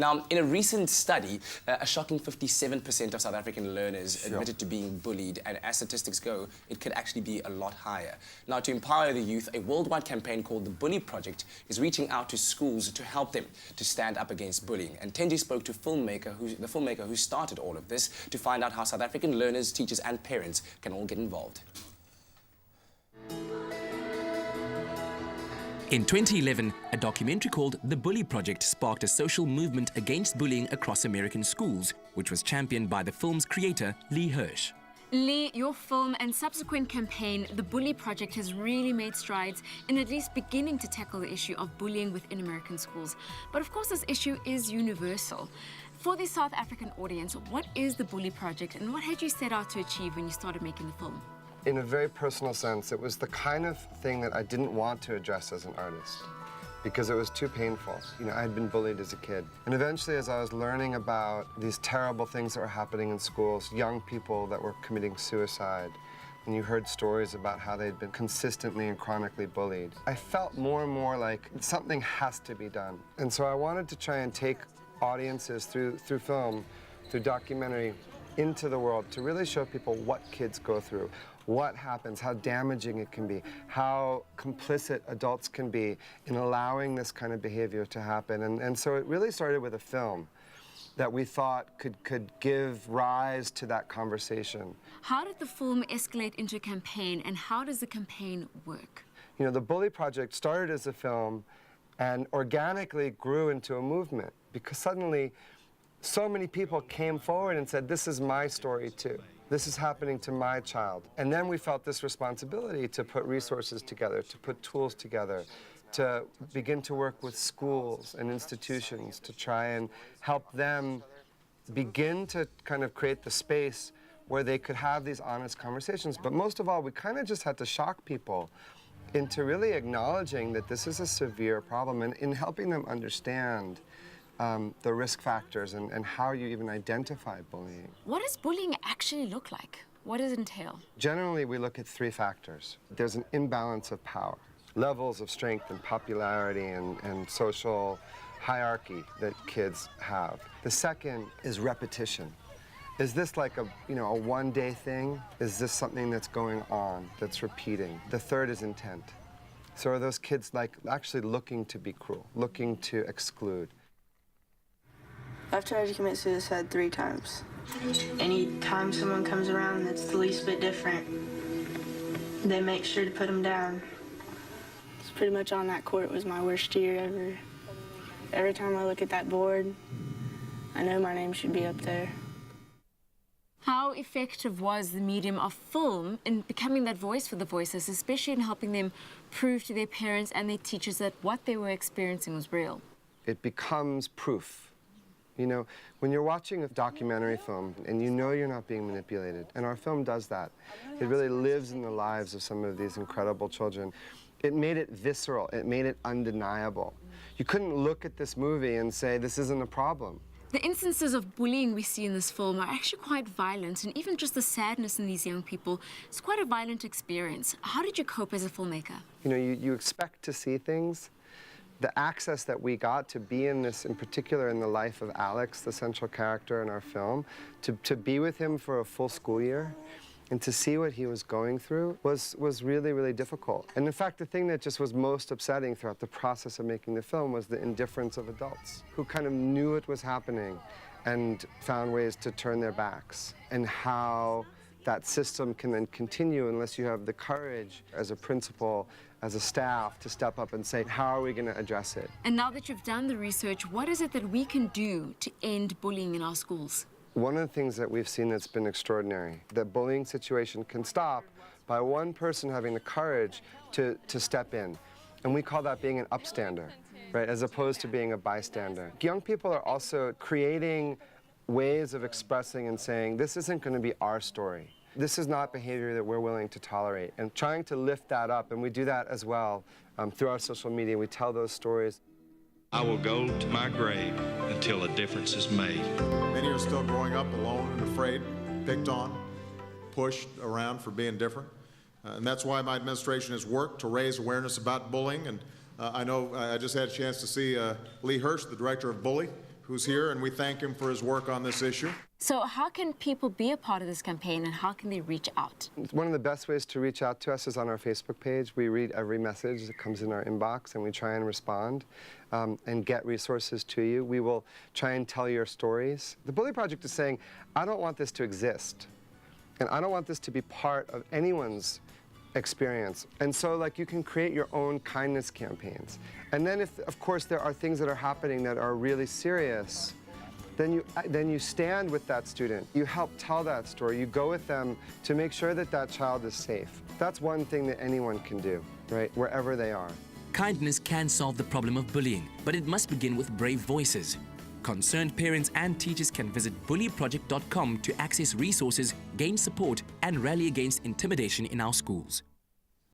Now, in a recent study, a shocking 57% of South African learners admitted to being bullied, and as statistics go, it could actually be a lot higher. Now, to empower the youth, a worldwide campaign called the Bully Project is reaching out to schools to help them to stand up against bullying. And Tenji spoke to the filmmaker who started all of this to find out how South African learners, teachers and parents can all get involved. In 2011, a documentary called The Bully Project sparked a social movement against bullying across American schools, which was championed by the film's creator, Lee Hirsch. Lee, your film and subsequent campaign, The Bully Project, has really made strides in at least beginning to tackle the issue of bullying within American schools. But of course, this issue is universal. For the South African audience, what is The Bully Project and what had you set out to achieve when you started making the film? In a very personal sense, it was the kind of thing that I didn't want to address as an artist because it was too painful. You know, I had been bullied as a kid. And eventually, as I was learning about these terrible things that were happening in schools, young people that were committing suicide, and you heard stories about how they'd been consistently and chronically bullied, I felt more and more like something has to be done. And so I wanted to try and take audiences through film, through documentary, into the world to really show people what kids go through, what happens, how damaging it can be, how complicit adults can be in allowing this kind of behavior to happen. And so it really started with a film that we thought could give rise to that conversation. How did the film escalate into a campaign, and how does the campaign work? You know, the Bully Project started as a film and organically grew into a movement because suddenly so many people came forward and said, this is my story too. This is happening to my child. And then we felt this responsibility to put resources together, to put tools together, to begin to work with schools and institutions to try and help them begin to kind of create the space where they could have these honest conversations. But most of all, we kind of just had to shock people into really acknowledging that this is a severe problem and in helping them understand the risk factors and how you even identify bullying. What does bullying actually look like? What does it entail? Generally, we look at three factors. There's an imbalance of power, levels of strength and popularity and social hierarchy that kids have. The second is repetition. Is this like a one-day thing? Is this something that's going on, that's repeating? The third is intent. So are those kids like actually looking to be cruel, looking to exclude? I've tried to commit suicide 3 times. Anytime someone comes around that's the least bit different, they make sure to put them down. It's pretty much on that court was my worst year ever. Every time I look at that board, I know my name should be up there. How effective was the medium of film in becoming that voice for the voiceless, especially in helping them prove to their parents and their teachers that what they were experiencing was real? It becomes proof. You know, when you're watching a documentary film and you know you're not being manipulated, and our film does that, it really lives in the lives of some of these incredible children. It made it visceral, it made it undeniable. You couldn't look at this movie and say, this isn't a problem. The instances of bullying we see in this film are actually quite violent, and even just the sadness in these young people is quite a violent experience. How did you cope as a filmmaker? You know, you expect to see things. The access that we got to be in this, in particular in the life of Alex, the central character in our film, to be with him for a full school year and to see what he was going through was really, really difficult. And in fact, the thing that just was most upsetting throughout the process of making the film was the indifference of adults who kind of knew it was happening and found ways to turn their backs, and how that system can then continue unless you have the courage as a principal, as a staff, to step up and say, how are we going to address it? And now that you've done the research, what is it that we can do to end bullying in our schools? One of the things that we've seen that's been extraordinary, the bullying situation can stop by one person having the courage to step in. And we call that being an upstander, right, as opposed to being a bystander. Young people are also creating ways of expressing and saying, this isn't going to be our story. This is not behavior that we're willing to tolerate, and trying to lift that up, and we do that as well through our social media. We tell those stories. I will go to my grave until a difference is made. Many are still growing up alone and afraid, picked on, pushed around for being different. And that's why my administration has worked to raise awareness about bullying. And I know I just had a chance to see Lee Hirsch, the director of Bully, who's here, and we thank him for his work on this issue. So how can people be a part of this campaign and how can they reach out? One of the best ways to reach out to us is on our Facebook page. We read every message that comes in our inbox and we try and respond and get resources to you. We will try and tell your stories. The Bully Project is saying, I don't want this to exist. And I don't want this to be part of anyone's experience. And so, like, you can create your own kindness campaigns. And then if, of course, there are things that are happening that are really serious, then you stand with that student. You help tell that story. You go with them to make sure that that child is safe. That's one thing that anyone can do, right, wherever they are. Kindness can solve the problem of bullying, but it must begin with brave voices. Concerned parents and teachers can visit bullyproject.com to access resources, gain support, and rally against intimidation in our schools.